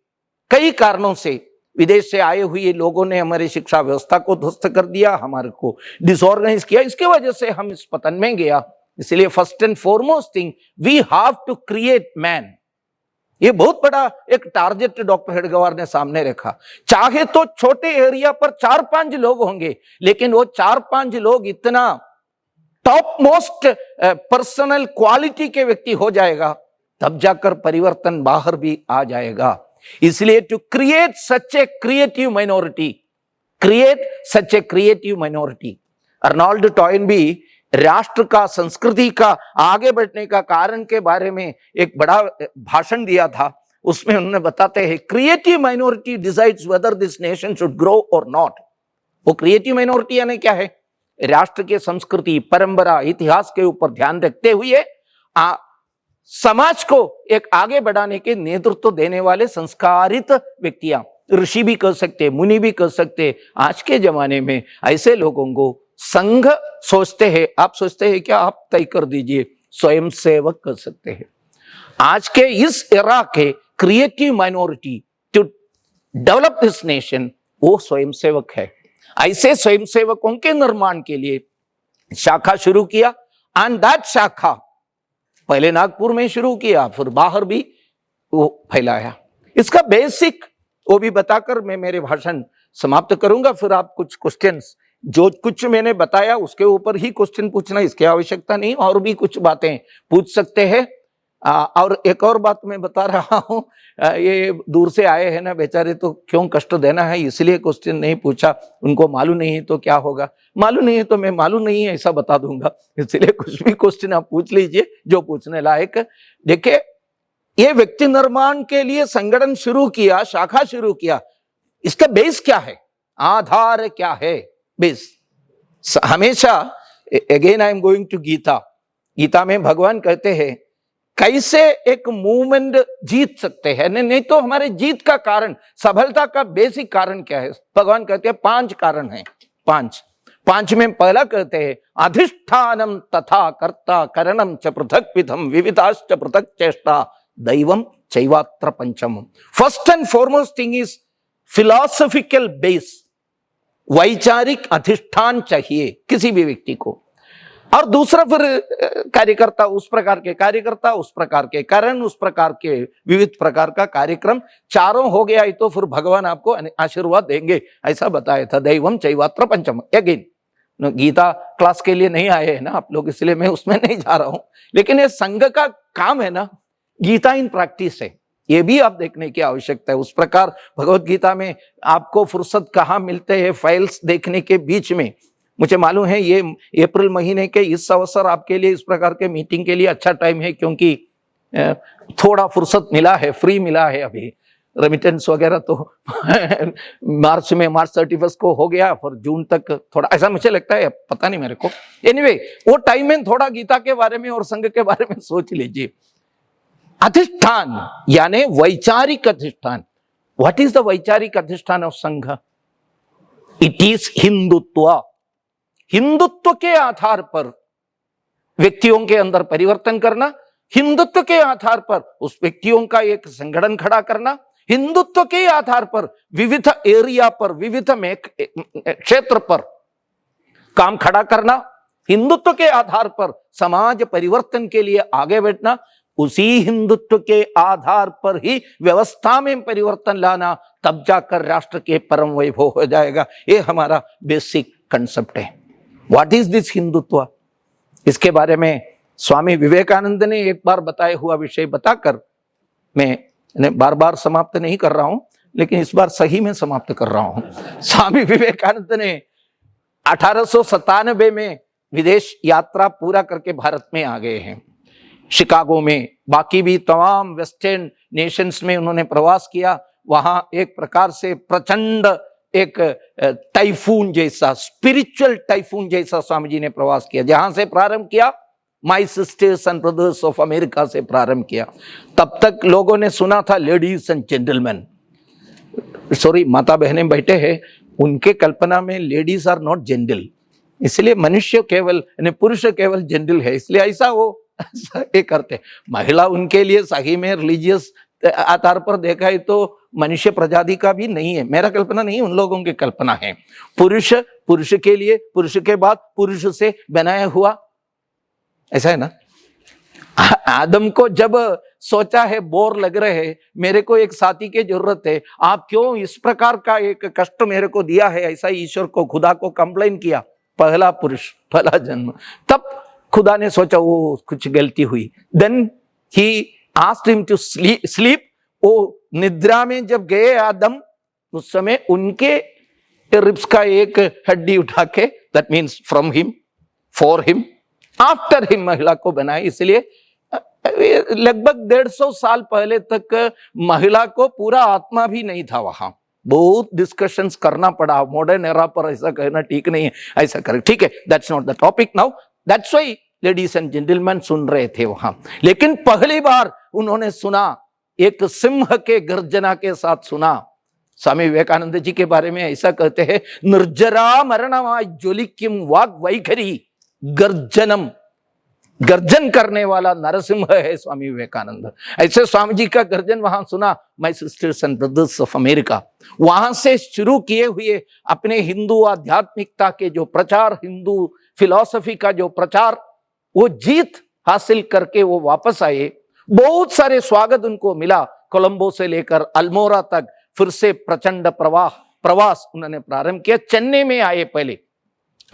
कई कारणों से विदेश से आए हुए लोगों ने हमारी शिक्षा व्यवस्था को ध्वस्त कर दिया, हमारे को डिसऑर्गेनाइज किया, इसके वजह से हम इस पतन में गया। इसलिए first and foremost thing we have to create man, ये बहुत बड़ा एक टारगेट डॉक्टर हेडगेवार ने सामने रखा। चाहे तो छोटे एरिया पर 4-5 लोग होंगे, लेकिन वो 4-5 लोग इतना टॉप मोस्ट पर्सनल क्वालिटी के व्यक्ति हो जाएगा, तब जाकर परिवर्तन बाहर भी आ जाएगा। इसलिए to create such a creative minority, Arnold Toynbee राष्ट्र का, संस्कृति का आगे बढ़ने का कारण के बारे में एक बड़ा भाषण दिया था। उसमें उन्होंने बताते हैं creative minority decides whether this nation should grow और नॉट। वो क्रिएटिव माइनॉरिटी यानी क्या है? राष्ट्र के संस्कृति, परंपरा, इतिहास के ऊपर ध्यान रखते हुए समाज को एक आगे बढ़ाने के नेतृत्व देने वाले संस्कारित व्यक्तियां, ऋषि भी कर सकते, मुनि भी कर सकते। आज के जमाने में ऐसे लोगों को संघ सोचते हैं, आप सोचते हैं क्या? आप तय कर दीजिए, स्वयं सेवक कर सकते हैं। आज के इस एरा के creative minority to develop this nation, वो स्वयं सेवक है। ऐसे स्वयं सेवकों के निर्माण के लिए शाखा शुरू किया, एंड दैट शाखा पहले नागपुर में शुरू किया, फिर बाहर भी वो फैलाया। इसका बेसिक वो भी बताकर मैं मेरे भाषण समाप्त करूंगा। फिर आप कुछ क्वेश्चंस, जो कुछ मैंने बताया उसके ऊपर ही क्वेश्चन पूछना, इसकी आवश्यकता नहीं, और भी कुछ बातें पूछ सकते हैं। और एक और बात मैं बता रहा हूं, ये दूर से आए हैं ना बेचारे, तो क्यों कष्ट देना है, इसलिए क्वेश्चन नहीं पूछा। उनको मालूम नहीं है तो क्या होगा, मालूम नहीं है तो मैं मालूम नहीं है ऐसा बता दूंगा। इसलिए कुछ भी क्वेश्चन आप पूछ लीजिए जो पूछने लायक। देखिए, ये व्यक्ति निर्माण के लिए संगठन शुरू किया, शाखा शुरू किया, इसका बेस क्या है, आधार क्या है? बेस हमेशा, again I am going to Gita में भगवान कहते हैं कैसे एक मूवमेंट जीत सकते हैं। नहीं तो हमारे जीत का कारण, सफलता का बेसिक कारण क्या है? भगवान कहते हैं 5 कारण हैं। 5 में पहला कहते हैं अधिष्ठानम तथा कर्ता करणम च पृथक विधम विविधाश्च पृथक चेष्टा दैवम चैवात्र पंचमम। First and foremost thing is philosophical base, वैचारिक अधिष्ठान चाहिए किसी भी व्यक्ति को। और दूसरा फिर कार्यकर्ता, उस प्रकार के कार्यकर्ता, उस प्रकार के कारण, उस प्रकार के विविध प्रकार का कार्यक्रम, चारों हो गया तो फिर भगवान आपको आशीर्वाद देंगे, ऐसा बताया था। दैवम चैवात्र पंचम। अगेन गीता क्लास के लिए नहीं आए हैं ना आप लोग, इसलिए मैं उसमें नहीं जा रहा हूं, लेकिन ये संघ का काम है ना, गीता इन प्रैक्टिस है, ये भी आप देखने की आवश्यकता है। उस प्रकार भगवत गीता में आपको फुर्सत कहाँ मिलते हैं फाइल्स देखने के बीच में। मुझे मालूम है ये अप्रैल महीने के इस अवसर आपके लिए इस प्रकार के मीटिंग के लिए अच्छा टाइम है, क्योंकि थोड़ा फुर्सत मिला है, फ्री मिला है। अभी रेमिटेंस वगैरह तो मार्च 31 को हो गया, फिर जून तक थोड़ा ऐसा मुझे लगता है, पता नहीं मेरे को। एनीवे, वो टाइम में थोड़ा गीता के बारे में और संघ के बारे में सोच लीजिए। अधिष्ठान यानी वैचारिक अधिष्ठान। व्हाट इज द वैचारिक अधिष्ठान ऑफ संघ? It is Hindutva. हिंदुत्व के आधार पर व्यक्तियों के अंदर परिवर्तन करना, हिंदुत्व के आधार पर उस व्यक्तियों का एक संगठन खड़ा करना, हिंदुत्व के आधार पर विविध एरिया पर, विविध क्षेत्र पर काम खड़ा करना, हिंदुत्व के आधार पर समाज परिवर्तन के लिए आगे बढ़ना, उसी हिंदुत्व के आधार पर ही व्यवस्था में परिवर्तन लाना, तब जाकर राष्ट्र के परम वैभव हो जाएगा। ये हमारा बेसिक कंसेप्ट है। What is this Hindutva? इसके बारे में स्वामी विवेकानंद ने एक बार बताया हुआ विषय बताकर मैं बार बार समाप्त नहीं कर रहा हूं, लेकिन इस बार सही में समाप्त कर रहा हूं। स्वामी विवेकानंद ने 1897 में विदेश यात्रा पूरा करके भारत में आ गए हैं। शिकागो में, बाकी भी तमाम वेस्टर्न नेशंस में उन्होंने प्रवास किया। वहां एक प्रकार से प्रचंड एक टाइफून जैसा, स्पिरिचुअल टाइफून जैसा स्वामी जी ने प्रवास किया। जहां से प्रारंभ किया, my sisters and brothers of America से प्रारंभ किया। तब तक लोगों ने सुना था लेडीज एंड जेंटलमैन, सॉरी माता बहनें बैठे हैं, उनके कल्पना में लेडीज आर नॉट जेंटल, इसलिए मनुष्य केवल पुरुष केवल जेंटल है, इसलिए ऐसा वो ये करते। महिला उनके लिए सही में रिलीजियस आधार पर देखा है तो मनुष्य प्रजाति का भी नहीं है। मेरा कल्पना नहीं, उन लोगों की कल्पना है। पुरुष पुरुष के लिए, पुरुष के बाद पुरुष से बनाया हुआ, ऐसा है ना। आदम को जब सोचा है बोर लग रहे हैं, मेरे को एक साथी की जरूरत है, आप क्यों इस प्रकार का एक कष्ट मेरे को दिया है, ऐसा ईश्वर को, खुदा को कंप्लेन किया। पहला पुरुष, पहला जन्म। तब खुदा ने सोचा वो कुछ गलती हुई। Then he asked him to sleep. वो निद्रा में जब गए आदम, उस समय उनके रिब्स का एक हड्डी उठा के, that means from him, for him, after him महिला को बनाए। इसलिए लगभग 150 साल पहले तक महिला को पूरा आत्मा भी नहीं था। वहां बहुत डिस्कशंस करना पड़ा। मॉडर्न एरा पर ऐसा कहना ठीक नहीं है, ऐसा करें, ठीक है, that's not the topic now. That's why ladies and gentleman सुन रहे थे वहां। लेकिन पहली बार उन्होंने सुना, एक सिंह के गर्जना के साथ सुना। स्वामी विवेकानंद जी के बारे में ऐसा कहते हैं, निर्जरा मरणमा ज्वलिक्यम वाग वैखरी गर्जनम, गर्जन करने वाला नरसिंह है स्वामी विवेकानंद। ऐसे स्वामी जी का गर्जन वहां सुना। My sister's and brothers of America, वहां से शुरू किए हुए अपने हिंदू आध्यात्मिकता के जो प्रचार, हिंदू फिलॉसफी का जो प्रचार, वो जीत हासिल करके वो वापस आए। बहुत सारे स्वागत उनको मिला। कोलंबो से लेकर अल्मोरा तक फिर से प्रचंड प्रवास उन्होंने प्रारंभ किया। चेन्नई में आए पहले,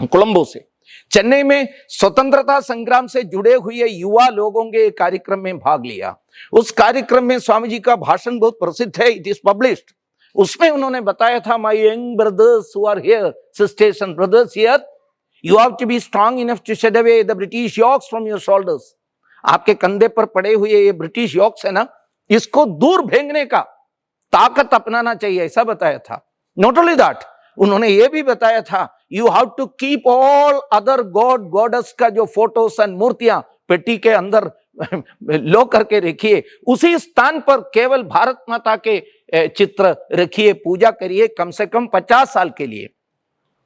कोलंबो से। चेन्नई में स्वतंत्रता संग्राम से जुड़े हुए युवा लोगों के कार्यक्रम में भाग लिया। उस कार्यक्रम में स्वामी जी का भाषण बहुत प्रसिद्ध है, इट इज पब्लिश्ड। उसमें उन्होंने बताया था, my young brothers who are here, sisters and brothers here, you have to be strong enough to shed away the British yokes from your shoulders. आपके कंधे पर पड़े हुए ये ब्रिटिश यॉक्स है ना, इसको दूर फेंकने का ताकत अपनाना चाहिए, ऐसा बताया था। नॉट ओनली दैट, उन्होंने ये भी बताया था, you have to keep all other god goddess का जो फोटोस एंड मूर्तियां पेटी के अंदर लो करके रखिए, उसी स्थान पर केवल भारत माता के चित्र रखिए, पूजा करिए कम से कम 50 साल के लिए।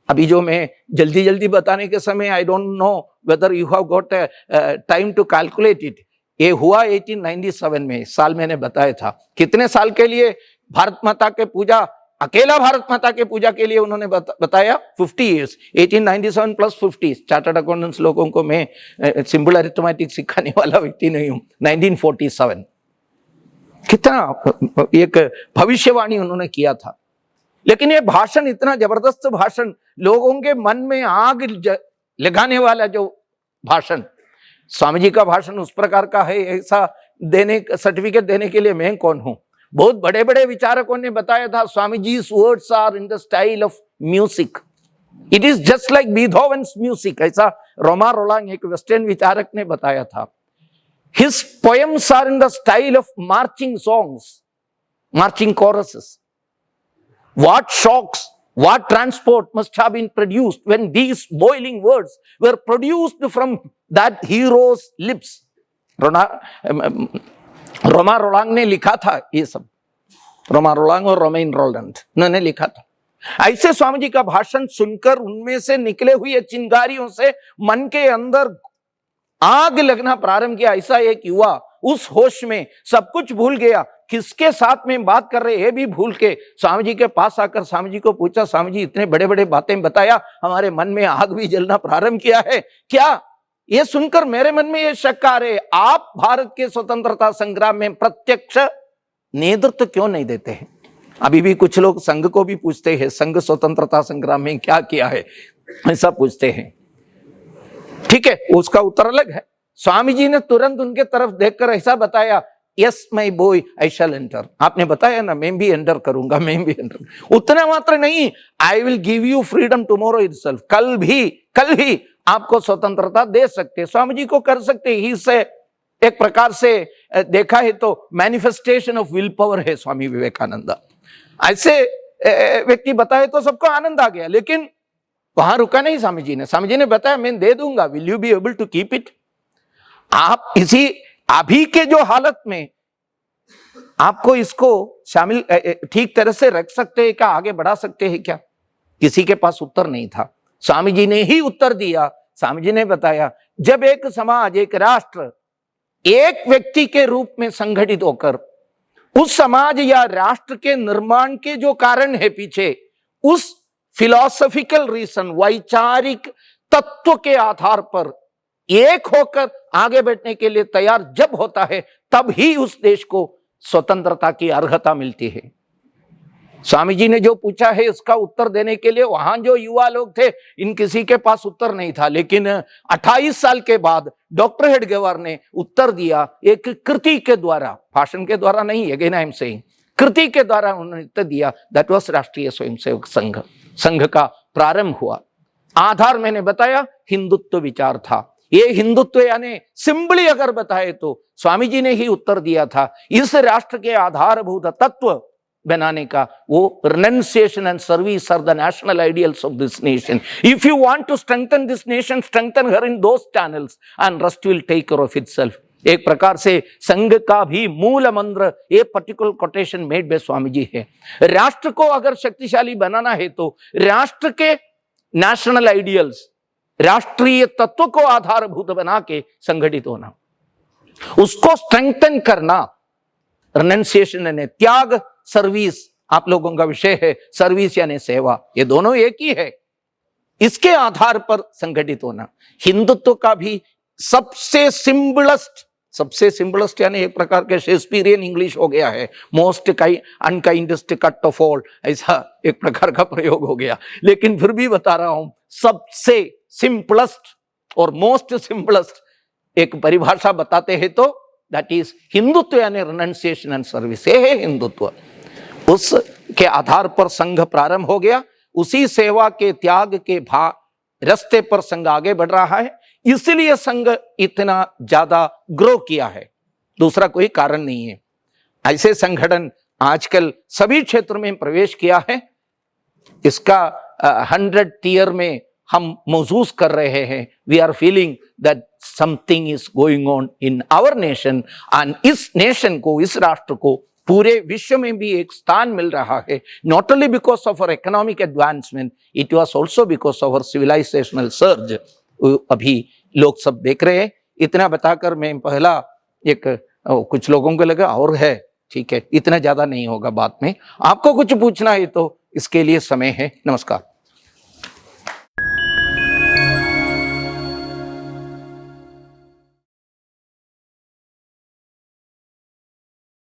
अभी जो मैं जल्दी जल्दी बताने के समय, I don't know whether you have got time to calculate it, ये हुआ 1897 में, साल मैंने बताया था। कितने साल के लिए भारत माता के पूजा, अकेला भारत माता के पूजा के लिए उन्होंने बताया 50 ईयर्स, 1897 प्लस 50। चार्टर्ड अकाउंटेंट्स लोगों को मैं सिंपल अरिथमेटिक सिखाने वाला व्यक्ति नहीं हूं। 1947 कितना एक भविष्यवाणी उन्होंने किया था। लेकिन ये भाषण इतना जबरदस्त भाषण, लोगों के मन में आग लगाने वाला जो भाषण, स्वामी जी का भाषण उस प्रकार का है, ऐसा देने सर्टिफिकेट देने के लिए मैं कौन हूं। बहुत बड़े बड़े विचारकों ने बताया था, Swami ji's words are in the style of music, it is just like Beethoven's music, ऐसा रोमा रोलांग एक वेस्टर्न विचारक ने बताया था। His poems are in the style of marching songs, marching choruses. What shocks, what transport must have been produced when these boiling words were produced from that hero's lips. Romain Rolland ने लिखा था ये सब, रोमा रोलांग और romaine Rowland उन्होंने लिखा था। ऐसे स्वामी जी का भाषण सुनकर उनमें से निकले हुए चिंगारियों से मन के अंदर आग लगना प्रारंभ किया। ऐसा एक युवा उस होश में सब कुछ भूल गया, किसके साथ में बात कर रहे हैं भी भूल के स्वामी जी के पास आकर स्वामी जी को पूछा, स्वामी जी इतने बड़े बड़े बातें बताया, हमारे मन में आग भी जलना प्रारंभ किया है क्या? ये सुनकर मेरे मन में ये शक आ रहे, आप भारत के स्वतंत्रता संग्राम में प्रत्यक्ष नेतृत्व क्यों नहीं देते हैं? अभी भी कुछ लोग संघ को भी पूछते हैं, संघ स्वतंत्रता संग्राम में क्या किया है, ऐसा पूछते हैं। ठीक है, उसका उत्तर अलग है। स्वामी जी ने तुरंत उनके तरफ देखकर ऐसा बताया, yes my boy I shall enter. आपने बताया ना, मैं भी एंटर करूंगा, मैं भी एंटर। उतना मात्र नहीं, I will give you freedom tomorrow itself. कल ही आपको स्वतंत्रता दे सकते, स्वामी जी को कर सकते। ही से एक प्रकार से देखा है तो मैनिफेस्टेशन ऑफ विल पावर है स्वामी विवेकानंद। ऐसे व्यक्ति बताए तो सबको आनंद आ गया, लेकिन वहां रुका नहीं स्वामी जी ने। स्वामी जी ने बताया मैं दे दूंगा, will you be able to keep it. आप इसी अभी के जो हालत में आपको इसको शामिल ठीक तरह से रख सकते हैं क्या, आगे बढ़ा सकते हैं क्या? किसी के पास उत्तर नहीं था, स्वामी जी ने ही उत्तर दिया। स्वामी जी ने बताया, जब एक समाज, एक राष्ट्र एक व्यक्ति के रूप में संगठित होकर उस समाज या राष्ट्र के निर्माण के जो कारण है पीछे, उस फिलॉसफिकल रीजन, वैचारिक तत्व के आधार पर एक होकर आगे बढ़ने के लिए तैयार जब होता है, तब ही उस देश को स्वतंत्रता की अर्हता मिलती है। स्वामी जी ने जो पूछा है उसका उत्तर देने के लिए वहां जो युवा लोग थे, इन किसी के पास उत्तर नहीं था। लेकिन 28 साल के बाद डॉक्टर हेडगेवार ने उत्तर दिया, एक कृति के द्वारा, भाषण के द्वारा नहीं, अगेन आई एम सेइंग, कृति के द्वारा उन्होंने उत्तर दिया। दैट वाज राष्ट्रीय स्वयंसेवक संघ का प्रारंभ हुआ। आधार मैंने बताया हिंदुत्व विचार था। ये हिंदुत्व यानी सिंपली अगर बताए तो स्वामी जी ने ही उत्तर दिया था। इस राष्ट्र के आधारभूत तत्व बनाने का, वो renunciation and service are the national ideals of this nation. If you want to strengthen this nation, strengthen her in those channels and rest will take care of itself. एक प्रकार से संघ का भी मूल मंत्र ये particular quotation made by Swami ji है। राष्ट्र को अगर शक्तिशाली बनाना है तो राष्ट्र के नेशनल आइडियल्स, राष्ट्रीय तत्व को आधारभूत बना के संगठित होना, उसको स्ट्रेंथन करना, रिनंसिएशन यानी त्याग, सर्विस आप लोगों का विषय है, सर्विस यानी सेवा, ये दोनों एक ही है। इसके आधार पर संगठित होना हिंदुत्व का भी सबसे सिंपलेस्ट यानी एक प्रकार के शेक्सपियरियन इंग्लिश हो गया है। मोस्ट अनकाइंडेस्ट कट ऑफ ऑल, ऐसा एक प्रकार का प्रयोग हो गया। लेकिन फिर भी बता रहा हूं, सबसे सिंपलेस्ट और मोस्ट सिंपलेस्ट एक परिभाषा बताते हैं तो दैट इज हिंदुत्व यानी रिनंसिएशन एंड सर्विस। ये है हिंदुत्व। उसके आधार पर संघ प्रारंभ हो गया। उसी सेवा के त्याग के रास्ते पर संघ आगे बढ़ रहा है, इसलिए संघ इतना ज्यादा ग्रो किया है, दूसरा कोई कारण नहीं है। ऐसे संगठन आजकल सभी क्षेत्र में प्रवेश किया है। इसका 100 ईयर में हम महसूस कर रहे हैं। We are feeling that something is going on in our nation, and इस नेशन को, इस राष्ट्र को पूरे विश्व में भी एक स्थान मिल रहा है। Not only because of our economic advancement, it was also because of our civilisational surge. अभी लोग सब देख रहे हैं। इतना बताकर मैं पहला कुछ लोगों को लगा और है, ठीक है, इतना ज्यादा नहीं होगा बाद में। आपको कुछ पूछना है तो इसके लिए समय है। नमस्कार।